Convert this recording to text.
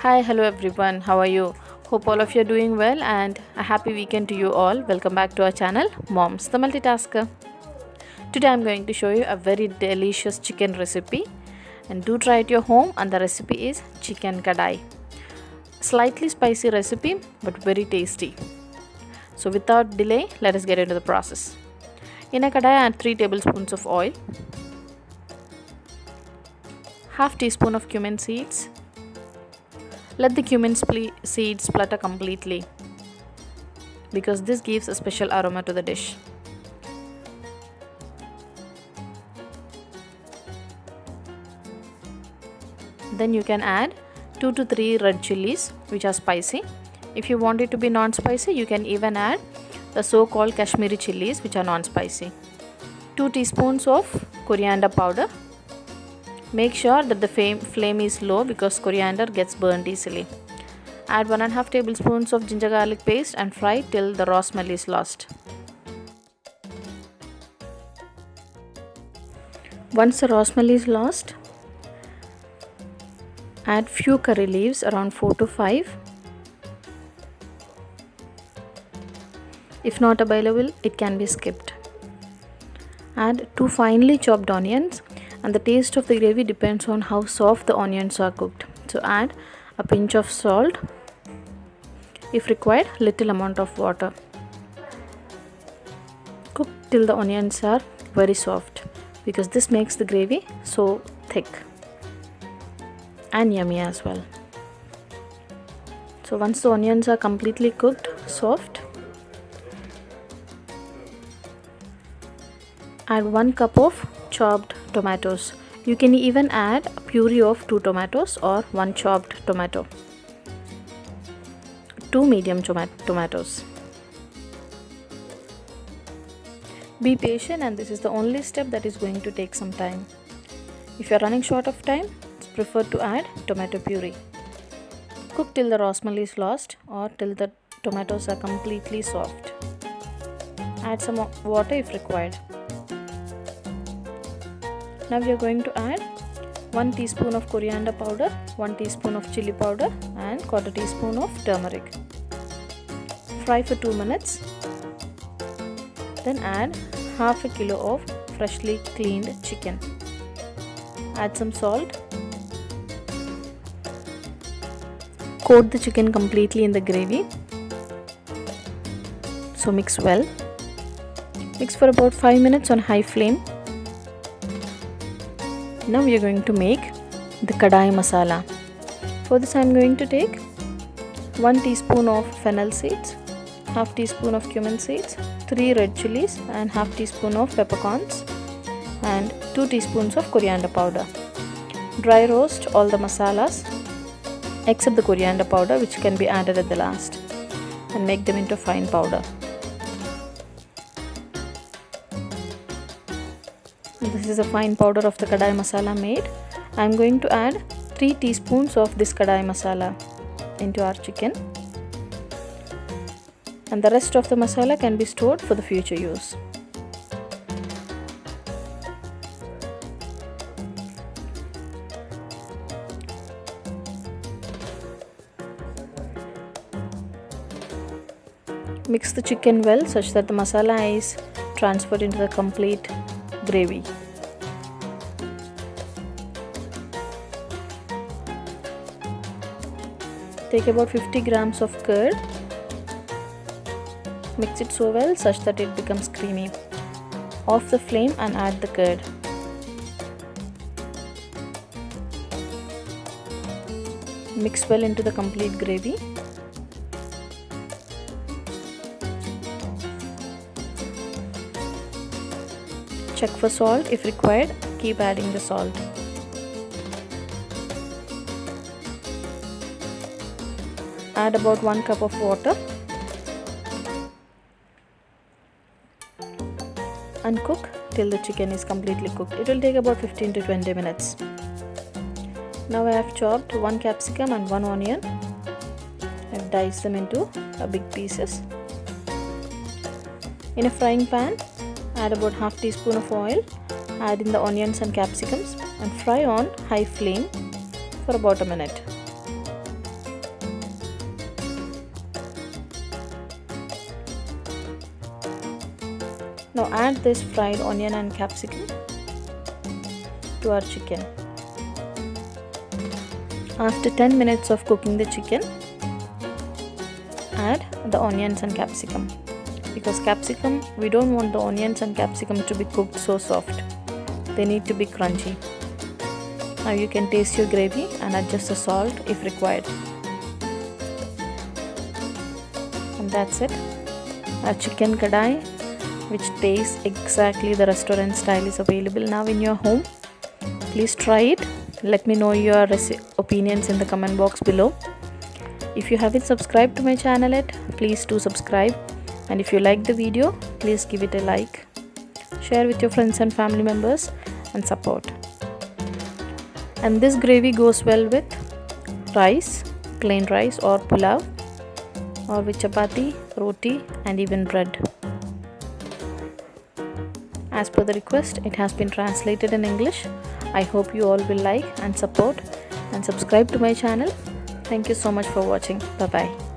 Hi, hello everyone. How are you? Hope all of you are doing well and a happy weekend to you all. Welcome back to our channel, Moms the Multitasker. Today I'm going to show you a very delicious chicken recipe and do try it at your home, and the recipe is chicken kadai. Slightly spicy recipe but very tasty. So without delay, let us get into the process. In a kadai, add 3 tablespoons of oil, half teaspoon of cumin seeds. Let the cumin seeds splutter completely because this gives a special aroma to the dish. Then you can add 2 to 3 red chilies which are spicy. If you want it to be non-spicy, you can even add the so-called Kashmiri chilies which are non-spicy. 2 teaspoons of coriander powder. Make sure that the flame is low because coriander gets burnt easily. Add 1.5 tablespoons of ginger garlic paste and fry till the raw smell is lost. Once the raw smell is lost, add few curry leaves, around 4 to 5. If not available, it can be skipped. Add 2 finely chopped onions, and the taste of the gravy depends on how soft the onions are cooked. So add a pinch of salt. If required, little amount of water. Cook till the onions are very soft because this makes the gravy so thick and yummy as well. So once the onions are completely cooked, soft, add 1 cup of chopped tomatoes. You can even add a puree of 2 tomatoes or 1 chopped tomato. 2 medium tomatoes. Be patient, and this is the only step that is going to take some time. If you are running short of time, it's preferred to add tomato puree. Cook till the raw smell is lost or till the tomatoes are completely soft. Add some water if required. Now we are going to add 1 teaspoon of coriander powder, 1 teaspoon of chili powder and 1/4 teaspoon of turmeric. Fry for 2 minutes. Then add half a kilo of freshly cleaned chicken. Add some salt. Coat the chicken completely in the gravy. So mix well. Mix for about 5 minutes on high flame. Now we are going to make the kadai masala. For this I am going to take 1 teaspoon of fennel seeds, half teaspoon of cumin seeds, 3 red chilies and half teaspoon of peppercorns and 2 teaspoons of coriander powder. Dry roast all the masalas except the coriander powder, which can be added at the last, and make them into fine powder. This is a fine powder of the kadai masala made. I am going to add 3 teaspoons of this kadai masala into our chicken, and the rest of the masala can be stored for the future use. Mix the chicken well such that the masala is transferred into the complete gravy. Take about 50 grams of curd. Mix it so well such that it becomes creamy. Off the flame and add the curd. Mix well into the complete gravy. Check for salt. If required, keep adding the salt. Add about 1 cup of water and cook till the chicken is completely cooked. It will take about 15 to 20 minutes. Now I have chopped 1 capsicum and 1 onion and diced them into big pieces. In a frying pan, add about half teaspoon of oil. Add in the onions and capsicums and fry on high flame for about a minute. Now add this fried onion and capsicum to our chicken. After 10 minutes of cooking the chicken, add the onions and capsicum. Because capsicum, we don't want the onions and capsicum to be cooked so soft. They need to be crunchy. Now you can taste your gravy and adjust the salt if required. And that's it. Our chicken kadai, which tastes exactly the restaurant style, is available now in your home. Please try it. Let me know your opinions in the comment box below. If you haven't subscribed to my channel yet, please do subscribe. And if you like the video, please give it a like. Share with your friends and family members and support. And this gravy goes well with rice, plain rice or pulao, or with chapati, roti and even bread. As per the request, it has been translated in English. I hope you all will like and support and subscribe to my channel. Thank you so much for watching. Bye bye.